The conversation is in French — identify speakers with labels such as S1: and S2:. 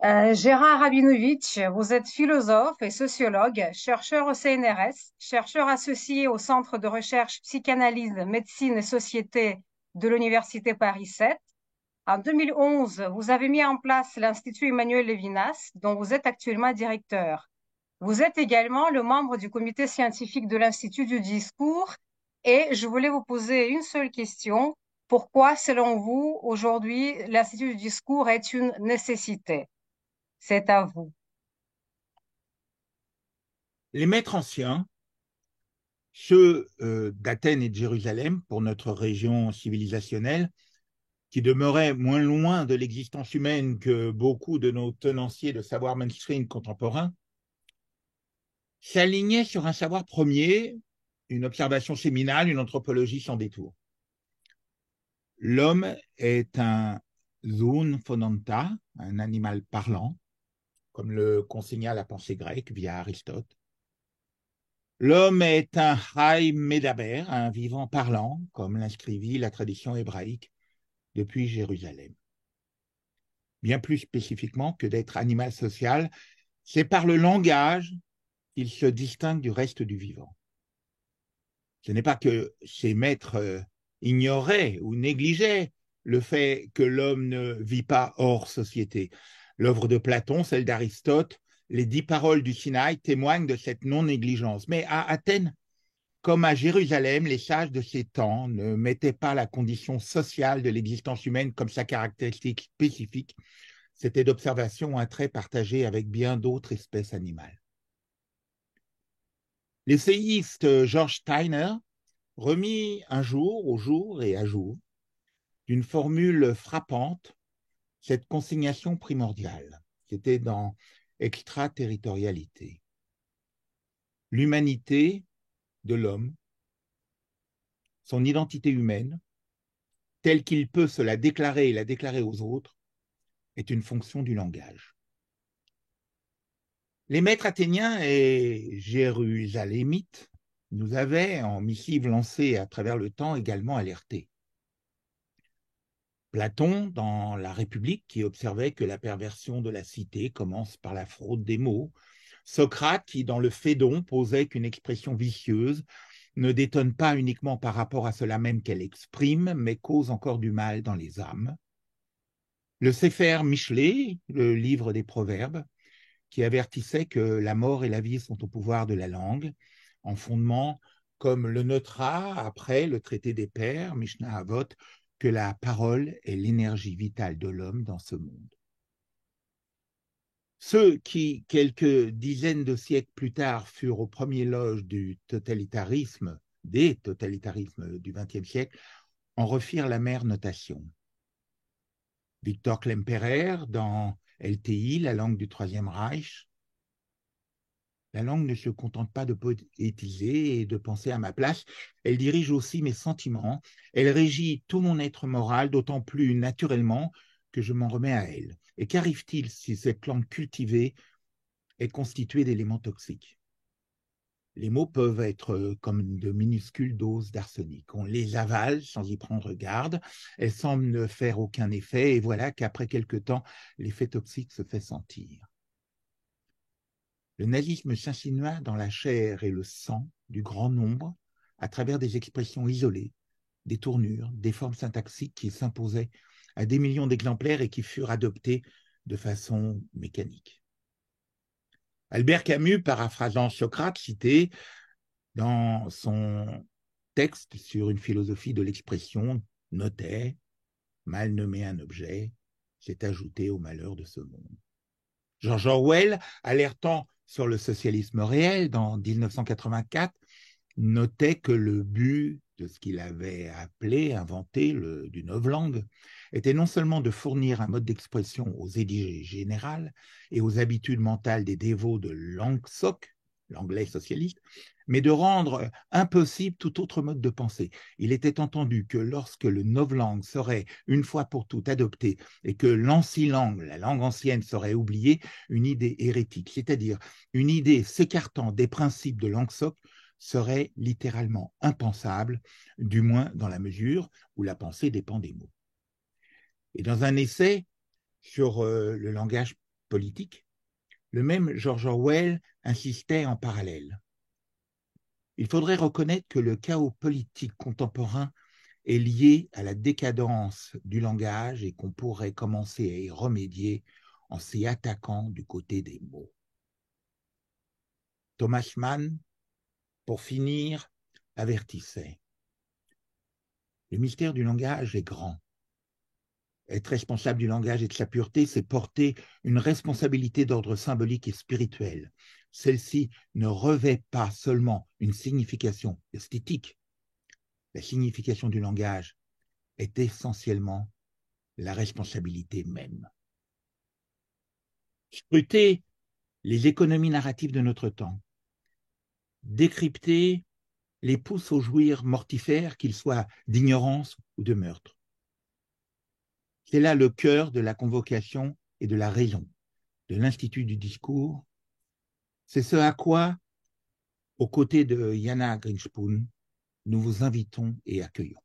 S1: Gérard Rabinovitch, vous êtes philosophe et sociologue, chercheur au CNRS, chercheur associé au Centre de recherche psychanalyse, médecine et société de l'Université Paris 7. En 2011, vous avez mis en place l'Institut Emmanuel Levinas, dont vous êtes actuellement directeur. Vous êtes également le membre du comité scientifique de l'Institut du discours et je voulais vous poser une seule question. Pourquoi, selon vous, aujourd'hui, l'Institut du discours est une nécessité? C'est à vous.
S2: Les maîtres anciens, ceux d'Athènes et de Jérusalem, pour notre région civilisationnelle, qui demeuraient moins loin de l'existence humaine que beaucoup de nos tenanciers de savoir mainstream contemporains, s'alignaient sur un savoir premier, une observation séminale, une anthropologie sans détour. L'homme est un zoon phonanta, un animal parlant, comme le consigna la pensée grecque via Aristote. L'homme est un Chai Medaber, un vivant parlant, comme l'inscrivit la tradition hébraïque depuis Jérusalem. Bien plus spécifiquement que d'être animal social, c'est par le langage qu'il se distingue du reste du vivant. Ce n'est pas que ses maîtres ignoraient ou négligeaient le fait que l'homme ne vit pas hors société. L'œuvre de Platon, celle d'Aristote, les 10 paroles du Sinaï témoignent de cette non-négligence. Mais à Athènes, comme à Jérusalem, les sages de ces temps ne mettaient pas la condition sociale de l'existence humaine comme sa caractéristique spécifique. C'était d'observation un trait partagé avec bien d'autres espèces animales. L'essayiste George Steiner remit un jour, au jour et à jour, d'une formule frappante, cette consignation primordiale. C'était dans Extraterritorialité. L'humanité de l'homme, son identité humaine, telle qu'il peut se la déclarer et la déclarer aux autres, est une fonction du langage. Les maîtres athéniens et jérusalémites nous avaient, en missive lancée à travers le temps, également alertés. Platon, dans La République, qui observait que la perversion de la cité commence par la fraude des mots. Socrate, qui, dans le Phédon, posait qu'une expression vicieuse ne détonne pas uniquement par rapport à cela même qu'elle exprime, mais cause encore du mal dans les âmes. Le Sefer Michelet, le livre des Proverbes, qui avertissait que la mort et la vie sont au pouvoir de la langue, en fondement, comme le notera après le traité des Pères, Mishnah Avot, que la parole est l'énergie vitale de l'homme dans ce monde. Ceux qui, quelques dizaines de siècles plus tard, furent aux premières loges du totalitarisme, des totalitarismes du XXe siècle, en refirent la mère notation. Victor Klemperer, dans LTI, la langue du Troisième Reich, la langue ne se contente pas de poétiser et de penser à ma place, elle dirige aussi mes sentiments, elle régit tout mon être moral, d'autant plus naturellement que je m'en remets à elle. Et qu'arrive-t-il si cette langue cultivée est constituée d'éléments toxiques? Les mots peuvent être comme de minuscules doses d'arsenic. On les avale sans y prendre garde, elles semblent ne faire aucun effet, et voilà qu'après quelque temps, l'effet toxique se fait sentir. Le nazisme s'insinua dans la chair et le sang du grand nombre à travers des expressions isolées, des tournures, des formes syntaxiques qui s'imposaient à des millions d'exemplaires et qui furent adoptées de façon mécanique. Albert Camus, paraphrasant Socrate, citait dans son texte sur une philosophie de l'expression, notait « Mal nommer un objet, c'est ajouter au malheur de ce monde ». George Orwell, alertant sur le socialisme réel dans 1984, notait que le but de ce qu'il avait appelé, inventé du novlangue, était non seulement de fournir un mode d'expression aux idées générales et aux habitudes mentales des dévots de l'angsoc, l'anglais socialiste, mais de rendre impossible tout autre mode de pensée. Il était entendu que lorsque le novlangue serait une fois pour toutes adopté et que l'ancilangue, la langue ancienne, serait oubliée, une idée hérétique, c'est-à-dire une idée s'écartant des principes de l'angsoc, serait littéralement impensable, du moins dans la mesure où la pensée dépend des mots. Et dans un essai sur le langage politique, le même George Orwell insistait en parallèle. Il faudrait reconnaître que le chaos politique contemporain est lié à la décadence du langage et qu'on pourrait commencer à y remédier en s'y attaquant du côté des mots. Thomas Mann, pour finir, avertissait. Le mystère du langage est grand. Être responsable du langage et de sa pureté, c'est porter une responsabilité d'ordre symbolique et spirituel. Celle-ci ne revêt pas seulement une signification esthétique. La signification du langage est essentiellement la responsabilité même. Scruter les économies narratives de notre temps, décrypter les pousse au jouir mortifère, qu'ils soient d'ignorance ou de meurtre. C'est là le cœur de la convocation et de la raison de l'Institut du discours. C'est ce à quoi, aux côtés de Jana Grinspoon, nous vous invitons et accueillons.